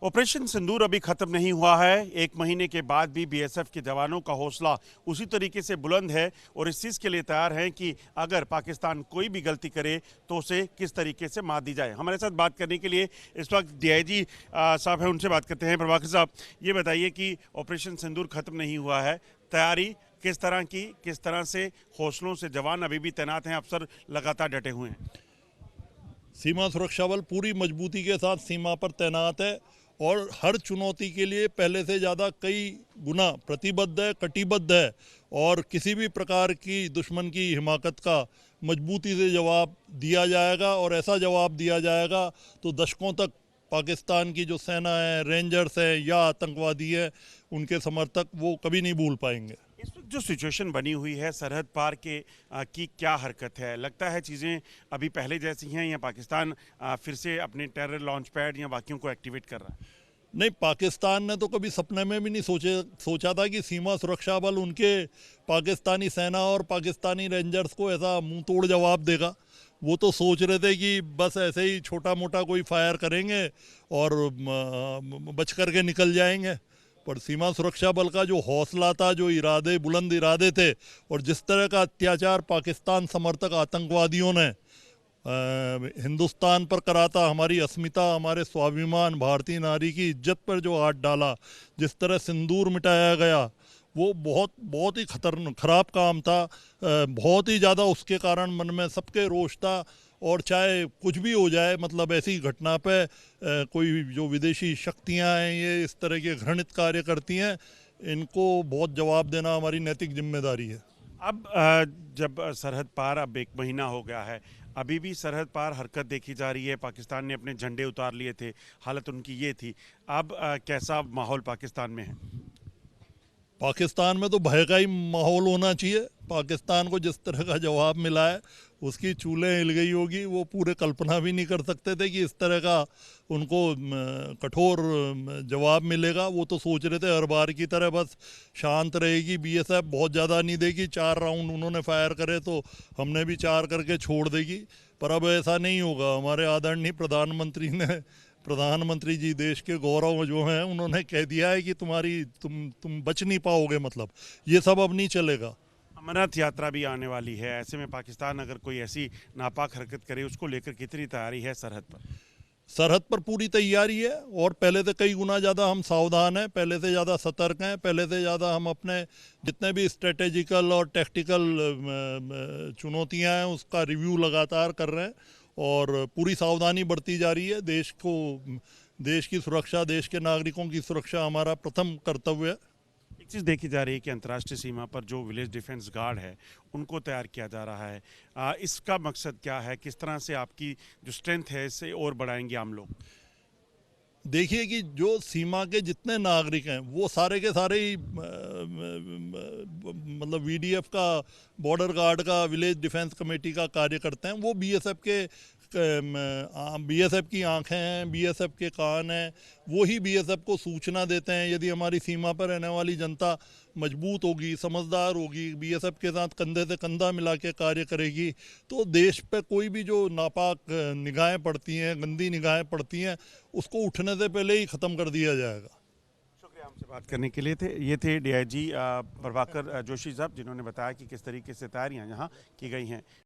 Operation सिंदूर अभी खत्म नहीं हुआ है। एक महीने के बाद भी बीएसएफ के जवानों का हौसला उसी तरीके से बुलंद है और इस चीज़ के लिए तैयार हैं कि अगर पाकिस्तान कोई भी गलती करे तो उसे किस तरीके से मात दी जाए। हमारे साथ बात करने के लिए इस वक्त डीआईजी साहब हैं, उनसे बात करते हैं। प्रभाकर साहब, ये बताइए कि ऑपरेशन सिंदूर खत्म नहीं हुआ है, तैयारी किस तरह की, किस तरह से हौसलों से जवान अभी भी तैनात हैं, अफसर लगातार डटे हुए हैं? सीमा सुरक्षा बल पूरी मजबूती के साथ सीमा पर तैनात है और हर चुनौती के लिए पहले से ज़्यादा कई गुना प्रतिबद्ध है, कटिबद्ध है और किसी भी प्रकार की दुश्मन की हिमाकत का मजबूती से जवाब दिया जाएगा। और ऐसा जवाब दिया जाएगा तो दशकों तक पाकिस्तान की जो सेना है, रेंजर्स है या आतंकवादी है, उनके समर्थक वो कभी नहीं भूल पाएंगे। इस वक्त जो सिचुएशन बनी हुई है सरहद पार के की क्या हरकत है? लगता है चीज़ें अभी पहले जैसी हैं या पाकिस्तान फिर से अपने टेरर लॉन्च पैड या बाकियों को एक्टिवेट कर रहा है? नहीं, पाकिस्तान ने तो कभी सपने में भी नहीं सोचा था कि सीमा सुरक्षा बल उनके पाकिस्तानी सेना और पाकिस्तानी रेंजर्स को ऐसा मुंह तोड़ जवाब देगा। वो तो सोच रहे थे कि बस ऐसे ही छोटा मोटा कोई फायर करेंगे और बच करके निकल जाएंगे। पर सीमा सुरक्षा बल का जो हौसला था, जो इरादे, बुलंद इरादे थे, और जिस तरह का अत्याचार पाकिस्तान समर्थक आतंकवादियों ने हिंदुस्तान पर करा था, हमारी अस्मिता, हमारे स्वाभिमान, भारतीय नारी की इज्जत पर जो हाथ डाला, जिस तरह सिंदूर मिटाया गया, वो बहुत बहुत ही खराब काम था। बहुत ही ज़्यादा उसके कारण मन में सबके रोष था। और चाहे कुछ भी हो जाए, मतलब ऐसी घटना पे कोई जो विदेशी शक्तियां हैं, ये इस तरह के घृणित कार्य करती हैं, इनको बहुत जवाब देना हमारी नैतिक जिम्मेदारी है। अब जब सरहद पार अब एक महीना हो गया है, अभी भी सरहद पार हरकत देखी जा रही है। पाकिस्तान ने अपने झंडे उतार लिए थे, हालत उनकी ये थी। अब कैसा माहौल पाकिस्तान में है? पाकिस्तान में तो भय का ही माहौल होना चाहिए। पाकिस्तान को जिस तरह का जवाब मिला है, उसकी चूल्हें हिल गई होगी। वो पूरे कल्पना भी नहीं कर सकते थे कि इस तरह का उनको कठोर जवाब मिलेगा। वो तो सोच रहे थे हर बार की तरह बस शांत रहेगी बीएसएफ, बहुत ज़्यादा नहीं देगी, 4 राउंड उन्होंने फायर करे तो हमने भी 4 करके छोड़ देगी। पर अब ऐसा नहीं होगा। हमारे आदरणीय प्रधानमंत्री जी, देश के गौरव जो हैं, उन्होंने कह दिया है कि तुम बच नहीं पाओगे। मतलब ये सब अब नहीं चलेगा। अमरनाथ यात्रा भी आने वाली है, ऐसे में पाकिस्तान अगर कोई ऐसी नापाक हरकत करे, उसको लेकर कितनी तैयारी है सरहद पर? सरहद पर पूरी तैयारी है और पहले से कई गुना ज़्यादा हम सावधान हैं, पहले से ज़्यादा सतर्क हैं, पहले से ज़्यादा हम अपने जितने भी स्ट्रेटेजिकल और टैक्टिकल चुनौतियां हैं, उसका रिव्यू लगातार कर रहे हैं और पूरी सावधानी बरती जा रही है। देश की सुरक्षा, देश के नागरिकों की सुरक्षा हमारा प्रथम कर्तव्य है। एक चीज़ देखी जा रही है कि अंतर्राष्ट्रीय सीमा पर जो विलेज डिफेंस गार्ड है, उनको तैयार किया जा रहा है। इसका मकसद क्या है? किस तरह से आपकी जो स्ट्रेंथ है इसे और बढ़ाएंगे आम लोग? देखिए कि जो सीमा के जितने नागरिक हैं, वो सारे के सारे ही मतलब वीडीएफ का, बॉर्डर गार्ड का, विलेज डिफेंस कमेटी का कार्य करते हैं। वो बीएसएफ की आंखें हैं, बीएसएफ के कान हैं। वो ही बीएसएफ को सूचना देते हैं। यदि हमारी सीमा पर रहने वाली जनता मजबूत होगी, समझदार होगी, बीएसएफ के साथ कंधे से कंधा मिला के कार्य करेगी, तो देश पे कोई भी जो नापाक निगाहें पड़ती हैं, गंदी निगाहें पड़ती हैं, उसको उठने से पहले ही ख़त्म कर दिया जाएगा। शुक्रिया हमसे बात करने के लिए। ये थे डीआईजी प्रभाकर जोशी साहब, जिन्होंने बताया कि किस तरीके से तैयारियां यहाँ की गई हैं।